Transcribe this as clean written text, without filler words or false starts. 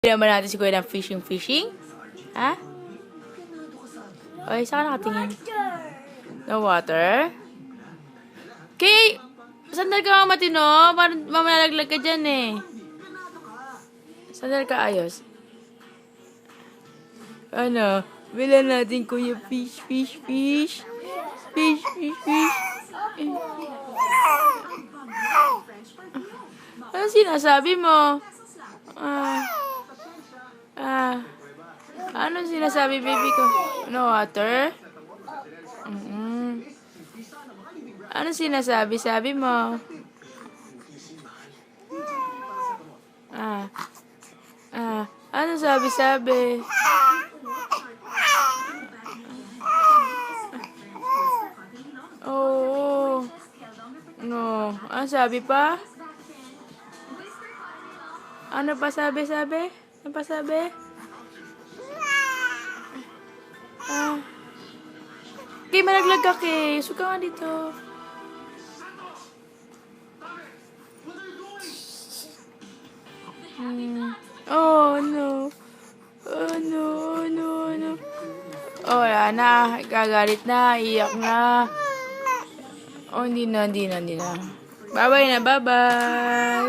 Naman natin si Kuya ng fishing. Ha? Ay, saan ka nakatingin? No water? Kay, sandal ka mga matino. Mamalaglag ka dyan eh. Sandal ka ayos. Ano? Bilan natin Kuya fish. Fish. Ano sinasabi mo? Ano sinasabi, baby ko? No water? Ano sinasabi? Sabi mo? Ano sabi? Oo. No. Ano sabi pa? Ano pa sabi? Ano pa sabi? Kay, malaglag ka, Kay. Suka nga dito. Oh, no. Oh, wala na. Gagalit na. Iyak na. Oh, hindi na. Bye-bye na. Bye-bye.